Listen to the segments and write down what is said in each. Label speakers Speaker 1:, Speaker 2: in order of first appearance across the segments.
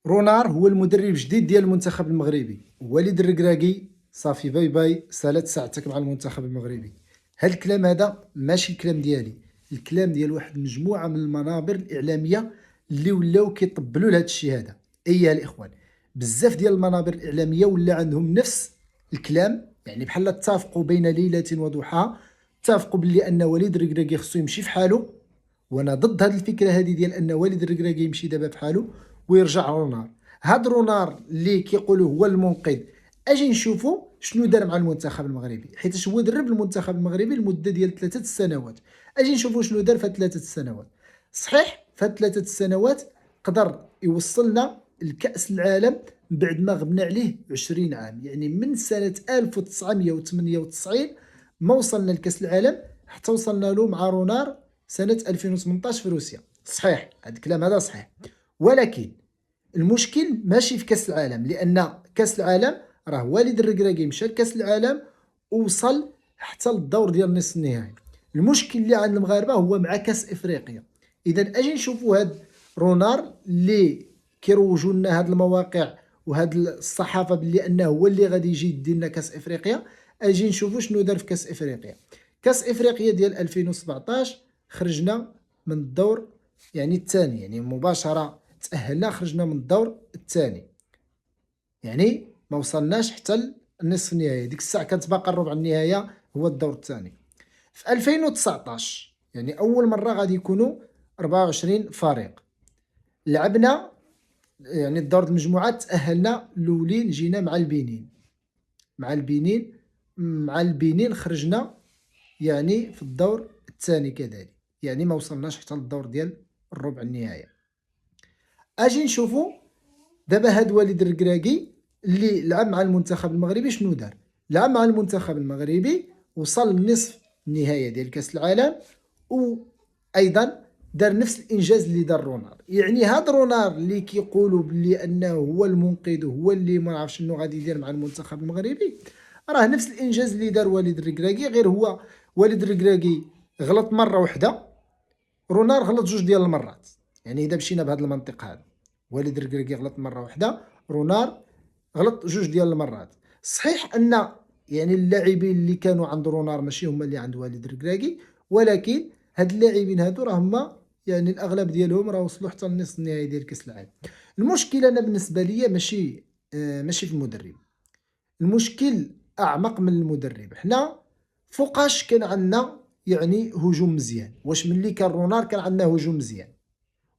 Speaker 1: رونار هو المدرب الجديد ديال المنتخب المغربي. وليد الركراكي صافي باي باي، سالات ساعتك مع المنتخب المغربي. هاد الكلام هذا ماشي الكلام ديالي، الكلام ديال واحد المجموعه من المنابر الاعلاميه اللي ولاو كيطبلوا لهاد الشيء هذا. ايها الاخوان، بزاف ديال المنابر الاعلاميه ولا عندهم نفس الكلام، يعني بحال اتفقوا بين ليله وضحاها، اتفقوا باللي ان وليد الركراكي خصو يمشي في حاله. وانا ضد هذه الفكره هذه ديال ان والد الركراكي يمشي دابا بحالو ويرجع رونار. هاد رونار اللي كيقولوا هو المنقذ، اجي نشوفوا شنو دار مع المنتخب المغربي، حيت هو درب المنتخب المغربي لمده ديال 3 سنوات. اجي نشوفوا شنو دار في 3 سنوات. صحيح في 3 سنوات قدر يوصلنا لكأس العالم بعد ما غبنا عليه 20 عام، يعني من سنة 1998 ما وصلنا لكأس العالم حتى وصلنا له مع رونار سنة 2018 في روسيا. صحيح هذا الكلام هذا صحيح، ولكن المشكل ماشي في كأس العالم، لأن كأس العالم راه والد الركراكي مشى لكأس العالم ووصل حتى للدور ديال نصف النهائي. المشكل اللي عند المغاربة هو مع كأس إفريقيا. إذا أجي نشوفوا هاد رونار اللي كيروجوا لنا هاد المواقع وهاد الصحافة باللي أنه هو اللي غادي يجي يدي لنا كأس إفريقيا. أجي نشوفوا شنو دار في كأس إفريقيا. كأس إفريقيا ديال 2017 خرجنا من الدور يعني الثاني، يعني مباشرة تأهلنا خرجنا من الدور الثاني، يعني ما وصلناش حتى النصف النهائي. ديك الساعة كانت باقا الربع النهائية هو الدور الثاني. في 2019 يعني أول مرة غادي يكونوا 24 فريق، لعبنا يعني الدور المجموعات، تأهلنا الأولين جينا مع البنين. مع البنين خرجنا يعني في الدور الثاني كذلك، يعني ما وصلناش حتى للدور ديال الربع النهائي. اجي نشوفوا دابا هاد وليد الركراكي اللي لعب مع المنتخب المغربي شنو دار. لعب مع المنتخب المغربي، وصل لنصف النهايه ديال كاس العالم، وايضا دار نفس الانجاز اللي دار رونار. يعني هاد رونار اللي كيقولوا بلي انه هو المنقذ وهو اللي ما عرف شنو غادي يدير مع المنتخب المغربي، راه نفس الانجاز اللي دار وليد الركراكي، غير هو وليد الركراكي غلط مره واحده، رونار غلط جوج ديال المرات. يعني اذا مشينا بهذا المنطق هذا، والد الركراكي غلط مره واحده، رونار غلط جوج ديال المرات. صحيح ان يعني اللاعبين اللي كانوا عند رونار ماشي هما اللي عند والد الركراكي، ولكن هاد اللاعبين هادو راه هما يعني الاغلب ديالهم راه وصلوا حتى للنصف النهائي ديال كاس العالم. المشكل انا بالنسبه ليا ماشي في المدرب، المشكل اعمق من المدرب. حنا فوقاش كان عندنا يعني هجوم مزيان؟ واش ملي كان رونار كان عندنا هجوم مزيان؟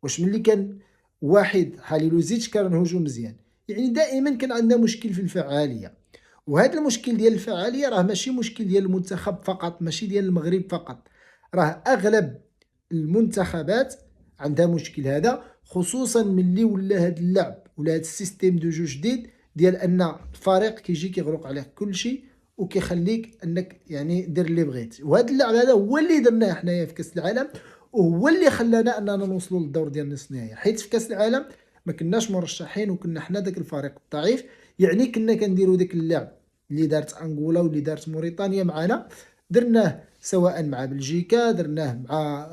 Speaker 1: واش ملي كان واحد حليلوزيتش كان هجوم مزيان؟ يعني دائما كان عندنا مشكل في الفعاليه. وهذا المشكل ديال الفعاليه راه ماشي مشكل ديال المنتخب فقط، ماشي ديال المغرب فقط، راه اغلب المنتخبات عندها مشكل هذا، خصوصا ملي ولا هذا اللعب ولا هذا السيستيم دو جو جديد ديال ان الفريق كيجي كيغلق عليه كل شيء وكيخليك انك يعني دير اللي بغيت. وهذا اللعب هذا هو اللي درناه حنايا في كاس العالم، وهو اللي خلانا اننا نوصلوا للدور ديال نصف النهائي. حيت في كاس العالم ما كناش مرشحين وكنا حنا داك الفريق الضعيف، يعني كنا كنديروا داك اللعب اللي دارت انغولا واللي دارت موريتانيا معنا، درناه سواء مع بلجيكا، درناه مع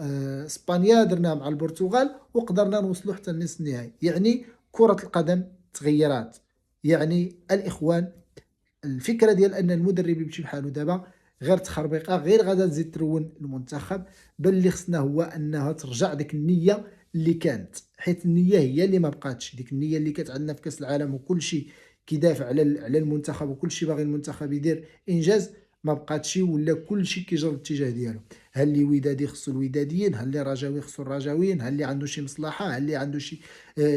Speaker 1: اسبانيا، درناه مع البرتغال، وقدرنا نوصلوا حتى النصف النهائي. يعني كرة القدم تغيرات. يعني الاخوان، الفكره ديال ان المدرب يمشي بحالو دابا غير تخربيقه، غير غادا تزيد ترون المنتخب. بل اللي خصنا هو انها ترجع ديك النيه اللي كانت، حيت النيه هي اللي ما بقاتش، ديك النيه اللي كانت عندنا في كاس العالم وكل شيء كيدافع على المنتخب وكل شيء باغي المنتخب يدير انجاز، ما بقاتش. ولا كل شيء كيجر الاتجاه ديالو. ها اللي ودادي خصو الوداديين، ها اللي رجاوي خصو الرجاويين، ها اللي عنده شي مصلحه، ها اللي عنده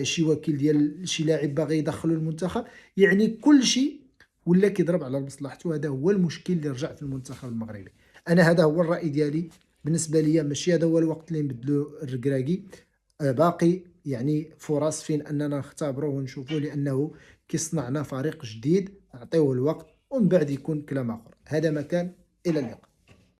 Speaker 1: شي وكيل ديال شي لاعب باغي يدخلو المنتخب. يعني كل شيء ولا كيضرب على مصلحته. هذا هو المشكل اللي رجع في المنتخب المغربي. انا هذا هو الراي ديالي. بالنسبه لي ماشي هذا هو الوقت اللي نبدلوا الركراكي. باقي يعني فرص فين اننا نختبروه ونشوفوه، لانه كيصنعنا فريق جديد. نعطيوه الوقت ومن بعد يكون كلام اخر. هذا ما كان. الى اللقاء.